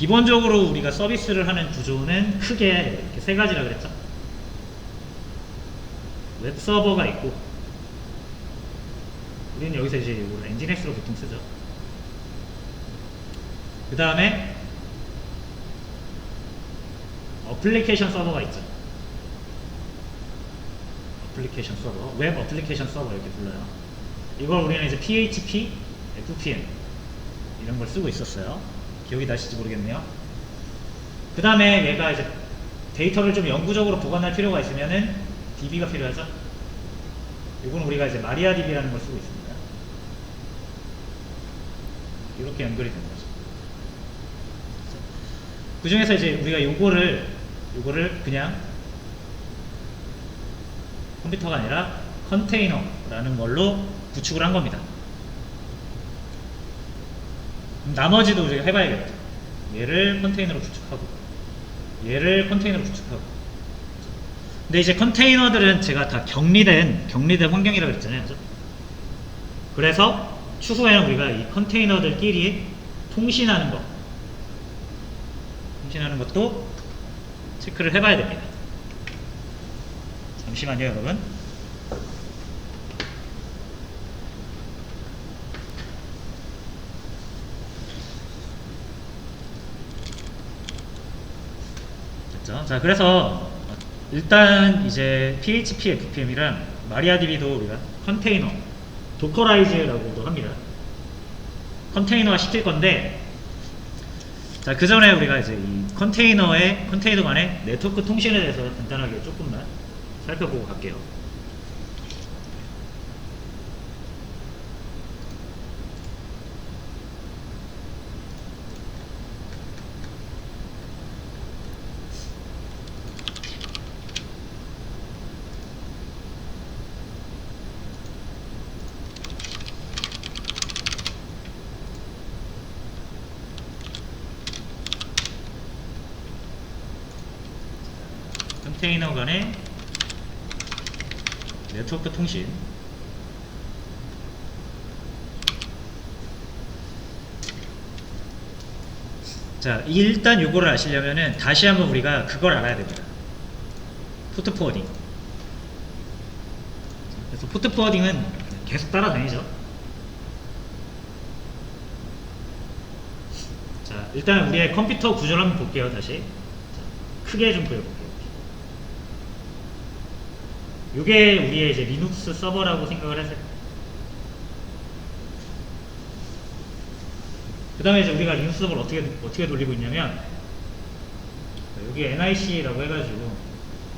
기본적으로 우리가 서비스를 하는 구조는 크게 이렇게 세 가지라 그랬죠. 웹 서버가 있고, 우리는 여기서 이제 이걸 엔진엑스로 보통 쓰죠. 그 다음에 어플리케이션 서버가 있죠. 어플리케이션 서버, 웹 어플리케이션 서버 이렇게 불러요. 이걸 우리는 이제 PHP, FPM 이런 걸 쓰고 있었어요. 기억이 나실지 모르겠네요. 그 다음에 얘가 이제 데이터를 좀 영구적으로 보관할 필요가 있으면은 DB가 필요하죠. 이건 우리가 이제 마리아DB라는 걸 쓰고 있습니다. 이렇게 연결이 되는 거죠. 그 중에서 이제 우리가 요거를 그냥 컴퓨터가 아니라 컨테이너라는 걸로 구축을 한 겁니다. 나머지도 우리가 해봐야겠죠. 얘를 컨테이너로 구축하고, 얘를 컨테이너로 구축하고. 근데 이제 컨테이너들은 제가 다 격리된 환경이라고 했잖아요. 그죠? 그래서 추후에는 우리가 이 컨테이너들끼리 통신하는 것도 체크를 해봐야 됩니다. 잠시만요, 여러분. 됐죠? 자, 그래서 일단 이제 PHP, FPM이랑 마리아DB도 우리가 컨테이너, 도커라이즈라고도 합니다. 컨테이너화 시킬 건데, 자, 그 전에 우리가 이제 이 컨테이너 간의 네트워크 통신에 대해서 간단하게 조금만 살펴보고 갈게요. 컨테이너 간의 네트워크 통신. 자, 일단 요거를 아시려면은 다시 한번 우리가 그걸 알아야 됩니다. 포트 포워딩. 그래서 포트 포워딩은 계속 따라다니죠. 자, 일단 우리의 컴퓨터 구조를 한번 볼게요. 다시. 자, 크게 좀 그려볼게요. 요게 우리의 이제 리눅스 서버라고 생각을 하세요. 그 다음에 이제 우리가 리눅스 서버를 어떻게 돌리고 있냐면, 여기 NIC라고 해가지고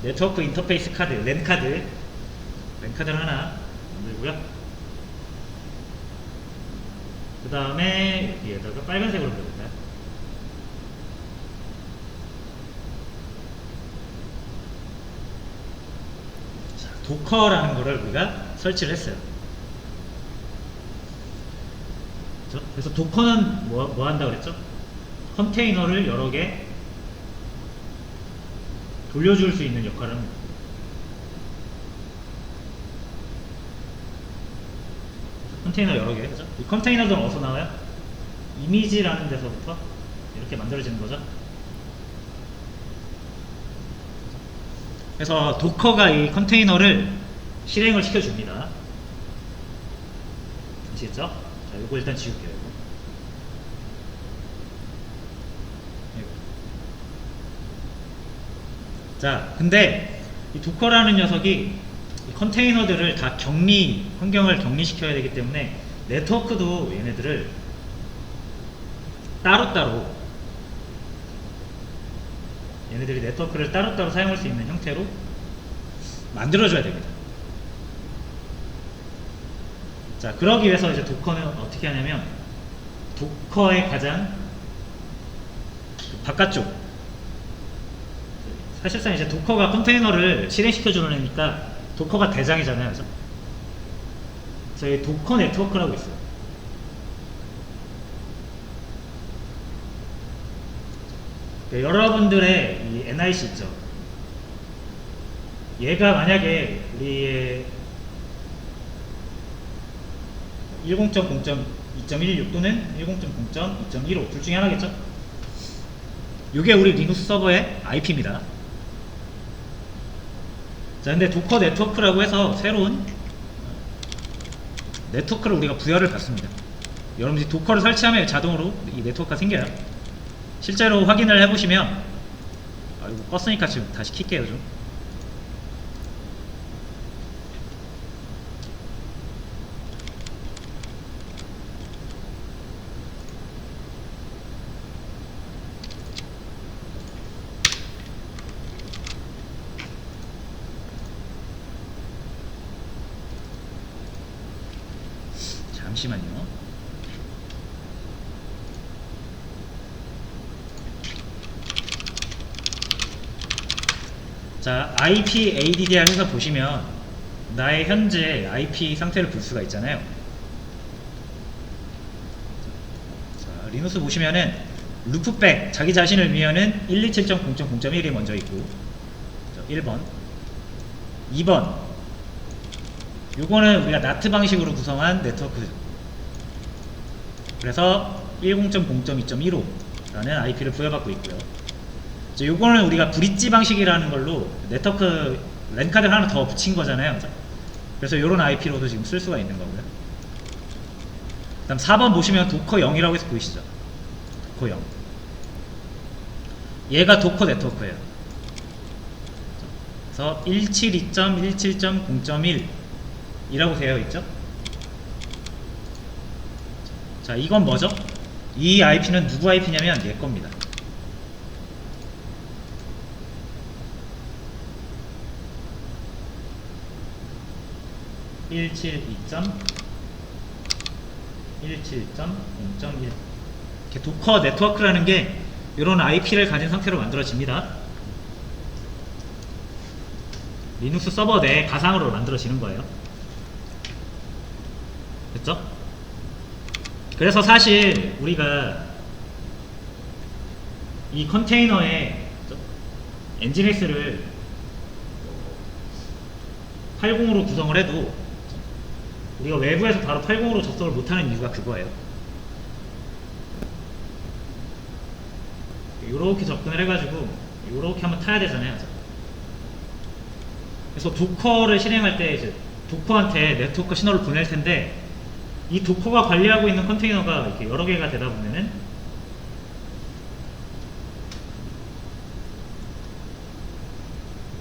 네트워크 인터페이스 카드, 랜 카드를 하나 만들고요. 그 다음에 여기에다가 빨간색으로 그려볼까요? 도커라는 거를 우리가 설치를 했어요. 그렇죠? 그래서 도커는 뭐 한다 그랬죠? 컨테이너를 여러 개 돌려줄 수 있는 역할을 합니다. 컨테이너 여러 개, 그죠? 이 컨테이너들은 어디서 나와요? 이미지라는 데서부터 이렇게 만들어지는 거죠. 그래서 도커가 이 컨테이너를 실행을 시켜줍니다. 아시겠죠? 자, 이거 일단 지울게요. 이거. 자, 근데 이 도커라는 녀석이 이 컨테이너들을 다 환경을 격리시켜야 되기 때문에 네트워크도 얘네들을 얘네들이 네트워크를 따로따로 사용할 수 있는 형태로 만들어줘야 됩니다. 자, 그러기 위해서 이제 도커는 어떻게 하냐면, 도커의 가장 바깥쪽, 사실상 이제 도커가 컨테이너를 실행시켜주는 애니까 도커가 대장이잖아요. 그래서 저희 도커 네트워크라고 있어요. 여러분들의 이 NIC 있죠. 얘가 만약에 우리의 10.0.2.16 또는 10.0.2.15 둘 중에 하나겠죠. 이게 우리 리눅스 서버의 IP입니다. 자, 근데 도커 네트워크라고 해서 새로운 네트워크를 우리가 부여를 받습니다. 여러분들이 도커를 설치하면 자동으로 이 네트워크가 생겨요. 실제로 확인을 해보시면, 이거 껐으니까 지금 다시 킬게요 좀. 잠시만요. 자, IP ADDR 해서 보시면 나의 현재 IP 상태를 볼 수가 있잖아요. 자, 리눅스 보시면은 루프백 자기 자신을 위하는 127.0.0.1이 먼저 있고, 1번 2번 요거는 우리가 나트 방식으로 구성한 네트워크, 그래서 10.0.2.15 라는 IP를 부여받고 있고요. 요거는 우리가 브릿지 방식이라는 걸로 네트워크 랜카드를 하나 더 붙인 거잖아요. 그래서 요런 IP로도 지금 쓸 수가 있는 거고요. 그 다음 4번 보시면 도커 0이라고 해서 보이시죠? 도커 0. 얘가 도커 네트워크예요. 그래서 172.17.0.1 이라고 되어 있죠? 자, 이건 뭐죠? 이 IP는 누구 IP냐면 얘 겁니다. (172.17.0.1) 도커 네트워크라는 게 이런 IP를 가진 상태로 만들어집니다. 리눅스 서버 내에 가상으로 만들어지는 거예요. 됐죠? 그래서 사실 우리가 이 컨테이너에 엔진엑스를 80으로 구성을 해도 우리가 외부에서 바로 80으로 접속을 못하는 이유가 그거예요. 이렇게 접근을 해가지고 이렇게 한번 타야 되잖아요. 그래서 도커를 실행할 때 이제 도커한테 네트워크 신호를 보낼 텐데, 이 도커가 관리하고 있는 컨테이너가 이렇게 여러 개가 되다 보면은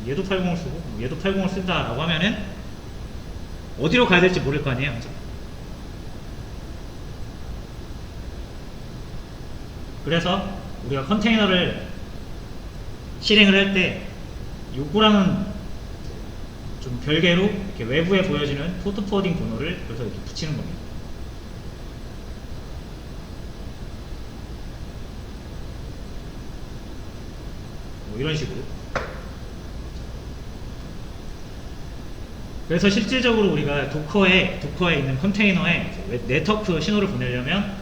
얘도 80을 쓰고 얘도 80을 쓴다라고 하면은 어디로 가야 될지 모를 거 아니에요. 그래서 우리가 컨테이너를 실행을 할 때 요거랑은 좀 별개로 이렇게 외부에 보여지는 포트 포워딩 번호를 여기서 이렇게 붙이는 겁니다. 뭐 이런 식으로. 그래서 실질적으로 우리가 도커에 있는 컨테이너에 네트워크 신호를 보내려면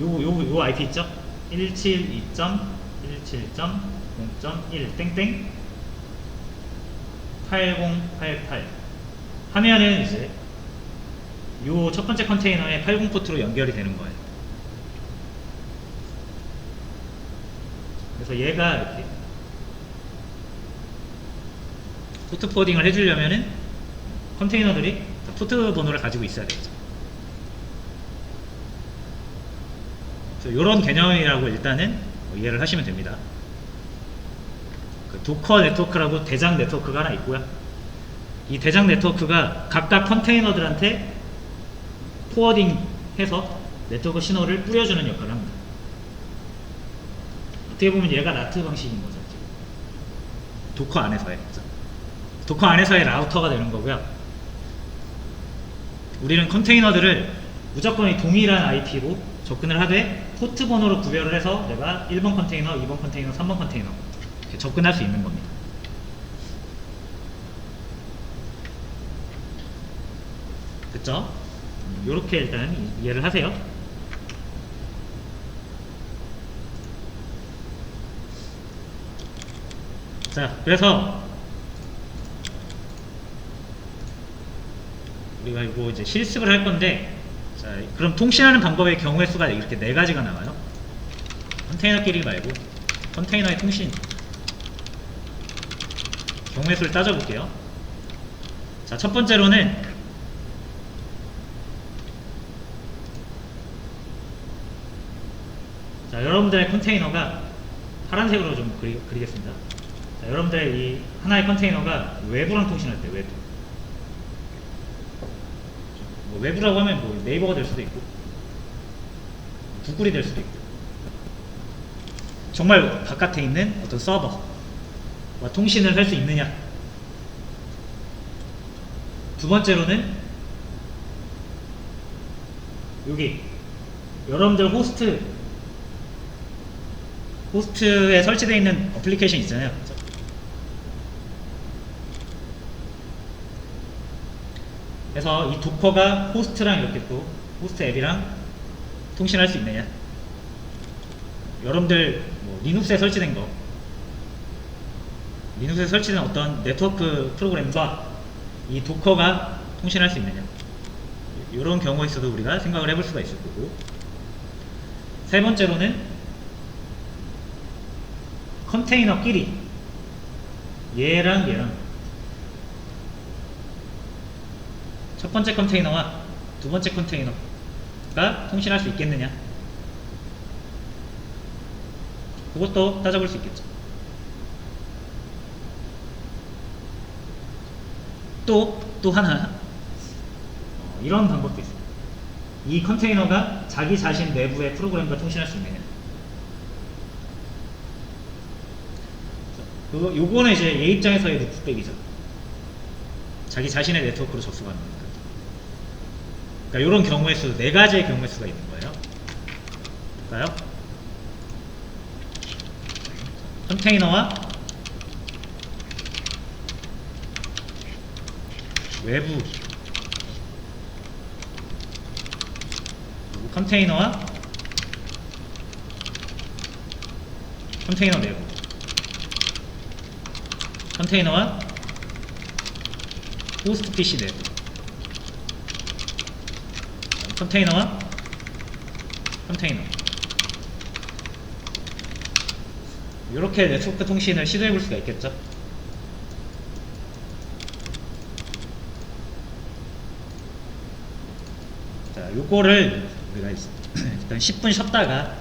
요 IP 있죠? 172.17.0.1 땡땡 8088 하면은 이제 요 첫 번째 컨테이너에 80 포트로 연결이 되는 거예요. 그래서 얘가 이렇게 포트 포워딩을 해주려면은 컨테이너들이 포트 번호를 가지고 있어야 되겠죠. 그래서 이런 개념이라고 일단은 이해를 하시면 됩니다. 그 도커 네트워크라고 대장 네트워크가 하나 있고요. 이 대장 네트워크가 각각 컨테이너들한테 포워딩해서 네트워크 신호를 뿌려주는 역할을 합니다. 어떻게 보면 얘가 나트 방식인 거죠. 도커 안에서의. 도커 안에서의 라우터가 되는 거고요. 우리는 컨테이너들을 무조건 이 동일한 IP로 접근을 하되 포트 번호로 구별을 해서 내가 1번 컨테이너, 2번 컨테이너, 3번 컨테이너 이렇게 접근할 수 있는 겁니다. 됐죠? 요렇게 일단 이해를 하세요. 자, 그래서 우리가 이거 이제 실습을 할 건데, 자, 그럼 통신하는 방법의 경우의 수가 이렇게 네 가지가 나와요. 컨테이너끼리 말고 컨테이너의 통신 경우의 수를 따져볼게요. 자, 첫 번째로는 자, 여러분들의 컨테이너가 파란색으로 좀 그리겠습니다. 자, 여러분들의 이 하나의 컨테이너가 외부랑 통신할 때 외부. 뭐 외부라고 하면 뭐 네이버가 될 수도 있고 구글이 될 수도 있고 정말 바깥에 있는 어떤 서버와 통신을 할 수 있느냐. 두 번째로는 여기 여러분들 호스트에 설치되어 있는 어플리케이션 있잖아요. 그래서 이 도커가 호스트랑 이렇게 또 호스트 앱이랑 통신할 수 있느냐. 여러분들 뭐 리눅스에 설치된 거, 리눅스에 설치된 어떤 네트워크 프로그램과 이 도커가 통신할 수 있느냐. 이런 경우에 있어도 우리가 생각을 해볼 수가 있을 거고, 세 번째로는 컨테이너끼리 얘랑 첫 번째 컨테이너와 두 번째 컨테이너가 통신할 수 있겠느냐. 그것도 따져볼 수 있겠죠. 또 하나 이런 방법도 있어요. 이 컨테이너가 자기 자신 내부의 프로그램과 통신할 수 있느냐. 요거는 이제 얘 입장에서의 루프백이죠. 자기 자신의 네트워크로 접속하는 거니까. 그러니까 이런 경우의 수, 네 가지의 경우의 수가 있는 거예요. 볼까요? 컨테이너와 외부, 그리고 컨테이너와 컨테이너 내부, 컨테이너와 호스트 PC 내부, 컨테이너와 컨테이너. 이렇게 네트워크 통신을 시도해 볼 수가 있겠죠. 자, 요거를 우리가 일단 10분 쉬었다가